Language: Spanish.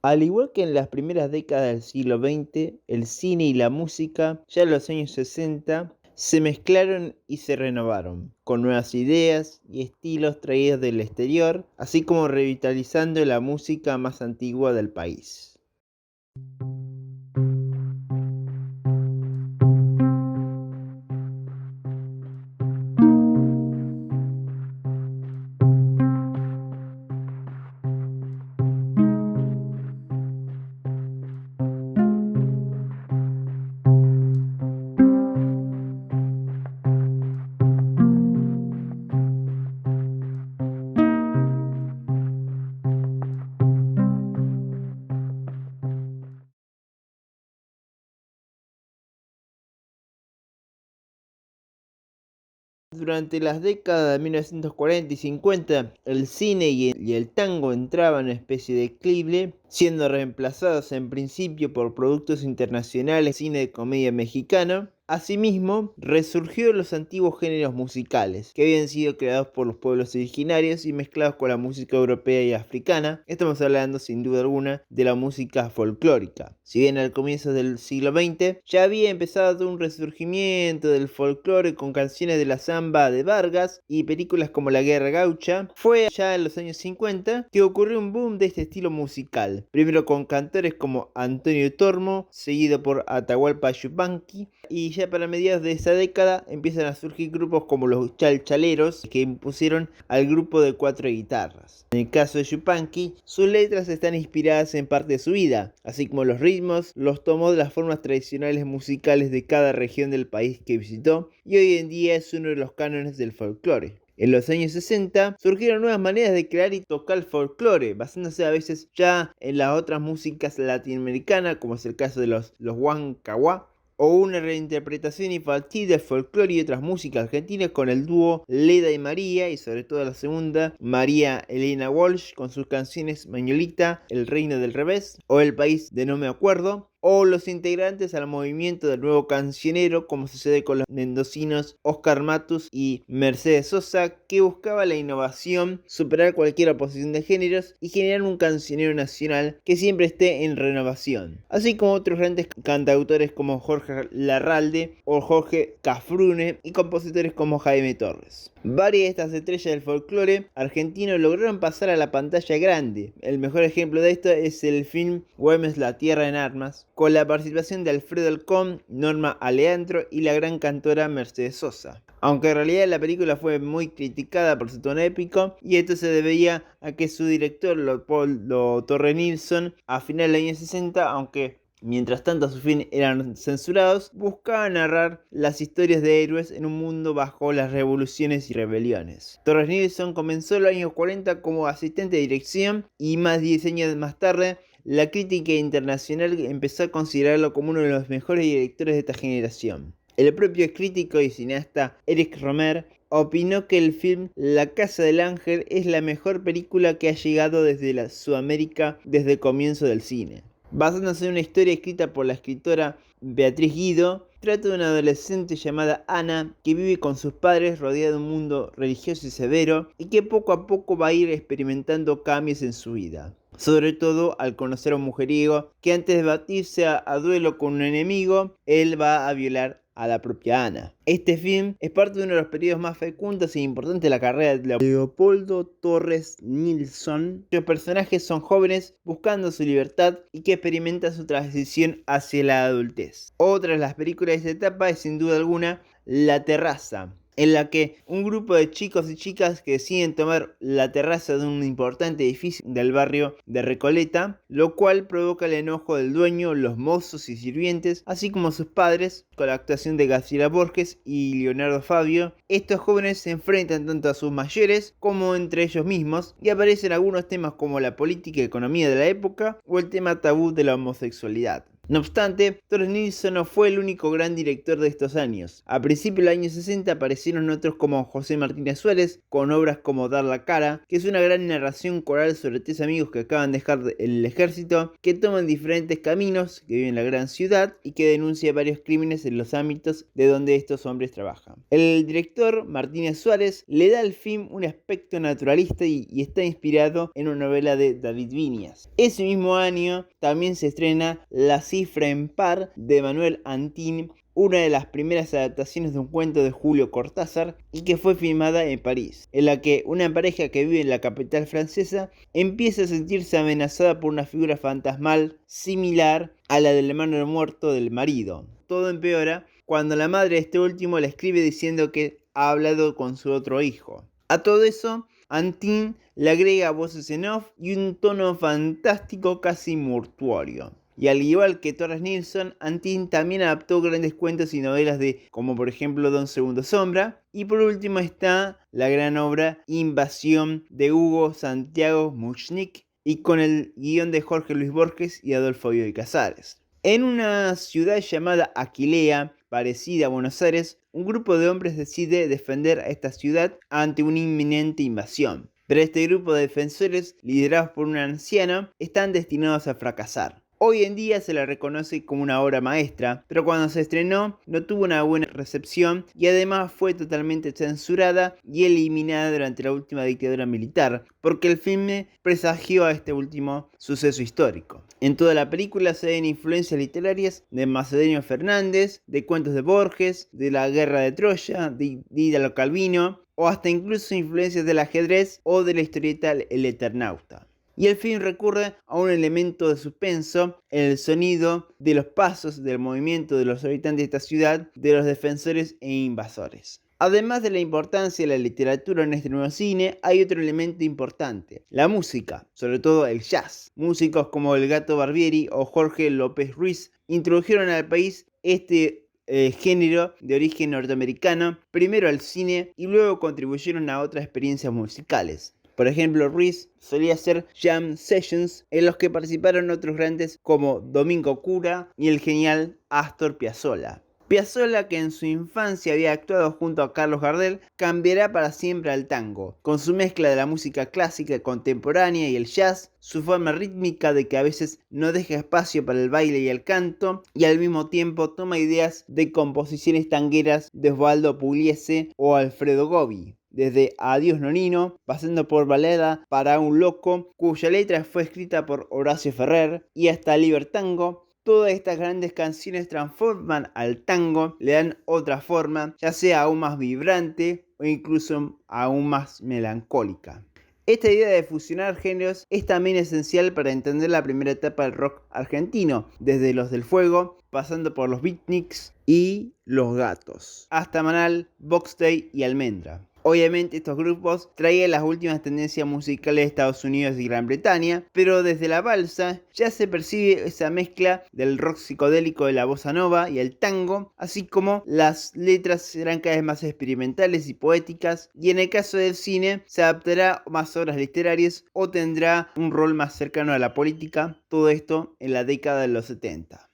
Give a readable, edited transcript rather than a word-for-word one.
Al igual que en las primeras décadas del siglo XX, el cine y la música, ya en los años 60, se mezclaron y se renovaron, con nuevas ideas y estilos traídos del exterior, así como revitalizando la música más antigua del país. Durante las décadas de 1940 y 50, el cine y el tango entraban en una especie de declive, siendo reemplazados en principio por productos internacionales, cine de comedia mexicano. Asimismo, resurgieron los antiguos géneros musicales, que habían sido creados por los pueblos originarios y mezclados con la música europea y africana. Estamos hablando, sin duda alguna, de la música folclórica. Si bien al comienzo del siglo XX ya había empezado un resurgimiento del folclore con canciones de la samba de Vargas y películas como La Guerra Gaucha, fue ya en los años 50 que ocurrió un boom de este estilo musical. Primero con cantores como Antonio Tormo, seguido por Atahualpa Yupanqui, y ya para mediados de esa década empiezan a surgir grupos como los chalchaleros, que impusieron al grupo de 4 guitarras. En el caso de Yupanqui, sus letras están inspiradas en parte de su vida, así como los ritmos los tomó de las formas tradicionales musicales de cada región del país que visitó, y hoy en día es uno de los cánones del folclore. En los años 60 surgieron nuevas maneras de crear y tocar folclore, basándose a veces ya en las otras músicas latinoamericanas, como es el caso de los huancahuá, o una reinterpretación infantil del folclore y otras músicas argentinas con el dúo Leda y María, y sobre todo la segunda, María Elena Walsh, con sus canciones Mañolita, El Reino del Revés, o El País de No Me Acuerdo, o los integrantes al movimiento del nuevo cancionero, como sucede con los mendocinos Oscar Matus y Mercedes Sosa, que buscaba la innovación, superar cualquier oposición de géneros y generar un cancionero nacional que siempre esté en renovación. Así como otros grandes cantautores como Jorge Larralde o Jorge Cafrune y compositores como Jaime Torres. Varias de estas estrellas del folclore argentino lograron pasar a la pantalla grande. El mejor ejemplo de esto es el film Güemes la Tierra en Armas, con la participación de Alfredo Alcón, Norma Aleandro y la gran cantora Mercedes Sosa. Aunque en realidad la película fue muy criticada por su tono épico, y esto se debía a que su director, Leopoldo Torre Nilsson, a finales del año 60, aunque mientras tanto a su fin eran censurados, buscaba narrar las historias de héroes en un mundo bajo las revoluciones y rebeliones. Torres Nilsson comenzó en los años 40 como asistente de dirección y más de 10 años más tarde la crítica internacional empezó a considerarlo como uno de los mejores directores de esta generación. El propio crítico y cineasta Eric Romer opinó que el film La Casa del Ángel es la mejor película que ha llegado desde Sudamérica desde el comienzo del cine. Basándose en una historia escrita por la escritora Beatriz Guido, trata de una adolescente llamada Ana que vive con sus padres rodeada de un mundo religioso y severo y que poco a poco va a ir experimentando cambios en su vida. Sobre todo al conocer a un mujeriego que antes de batirse a duelo con un enemigo, él va a violar a la propia Ana. Este film es parte de uno de los periodos más fecundos e importantes de la carrera de Leopoldo Torres Nilsson, cuyos personajes son jóvenes buscando su libertad y que experimentan su transición hacia la adultez. Otra de las películas de esta etapa es sin duda alguna La Terraza, en la que un grupo de chicos y chicas que deciden tomar la terraza de un importante edificio del barrio de Recoleta, lo cual provoca el enojo del dueño, los mozos y sirvientes, así como sus padres, con la actuación de Graciela Borges y Leonardo Fabio. Estos jóvenes se enfrentan tanto a sus mayores como entre ellos mismos, y aparecen algunos temas como la política y economía de la época o el tema tabú de la homosexualidad. No obstante, Torres Nilsson no fue el único gran director de estos años. A principios de los años 60 aparecieron otros como José Martínez Suárez, con obras como Dar la cara, que es una gran narración coral sobre tres amigos que acaban de dejar el ejército, que toman diferentes caminos, que viven en la gran ciudad y que denuncia varios crímenes en los ámbitos de donde estos hombres trabajan. El director Martínez Suárez le da al film un aspecto naturalista y está inspirado en una novela de David Viñas. Ese mismo año también se estrena La cifra en par de Manuel Antin, una de las primeras adaptaciones de un cuento de Julio Cortázar y que fue filmada en París, en la que una pareja que vive en la capital francesa empieza a sentirse amenazada por una figura fantasmal similar a la del hermano muerto del marido. Todo empeora cuando la madre de este último le escribe diciendo que ha hablado con su otro hijo. A todo eso, Antin le agrega voces en off y un tono fantástico casi mortuorio. Y al igual que Torres Nilsson, Antin también adaptó grandes cuentos y novelas como por ejemplo Don Segundo Sombra. Y por último está la gran obra Invasión de Hugo Santiago Muchnik y con el guión de Jorge Luis Borges y Adolfo Bioy Casares. En una ciudad llamada Aquilea, parecida a Buenos Aires, un grupo de hombres decide defender a esta ciudad ante una inminente invasión. Pero este grupo de defensores, liderados por una anciana, están destinados a fracasar. Hoy en día se la reconoce como una obra maestra, pero cuando se estrenó no tuvo una buena recepción y además fue totalmente censurada y eliminada durante la última dictadura militar, porque el filme presagió a este último suceso histórico. En toda la película se ven influencias literarias de Macedonio Fernández, de cuentos de Borges, de la Guerra de Troya, de Italo Calvino, o hasta incluso influencias del ajedrez o de la historieta El Eternauta. Y el film recurre a un elemento de suspenso en el sonido de los pasos del movimiento de los habitantes de esta ciudad, de los defensores e invasores. Además de la importancia de la literatura en este nuevo cine, hay otro elemento importante, la música, sobre todo el jazz. Músicos como el Gato Barbieri o Jorge López Ruiz introdujeron al país este género de origen norteamericano, primero al cine y luego contribuyeron a otras experiencias musicales. Por ejemplo, Ruiz solía hacer jam sessions en los que participaron otros grandes como Domingo Cura y el genial Astor Piazzolla. Piazzolla, que en su infancia había actuado junto a Carlos Gardel, cambiará para siempre al tango, con su mezcla de la música clásica contemporánea y el jazz, su forma rítmica de que a veces no deja espacio para el baile y el canto, y al mismo tiempo toma ideas de composiciones tangueras de Osvaldo Pugliese o Alfredo Gobi. Desde Adiós Nonino, pasando por Balada para un Loco, cuya letra fue escrita por Horacio Ferrer, y hasta Libertango. Todas estas grandes canciones transforman al tango, le dan otra forma, ya sea aún más vibrante o incluso aún más melancólica. Esta idea de fusionar géneros es también esencial para entender la primera etapa del rock argentino, desde Los del Fuego, pasando por los Beatniks y Los Gatos, hasta Manal, Box Day y Almendra. Obviamente estos grupos traían las últimas tendencias musicales de Estados Unidos y Gran Bretaña, pero desde la balsa ya se percibe esa mezcla del rock psicodélico de la bossa nova y el tango, así como las letras serán cada vez más experimentales y poéticas, y en el caso del cine se adaptará más obras literarias o tendrá un rol más cercano a la política, todo esto en la década de los 70.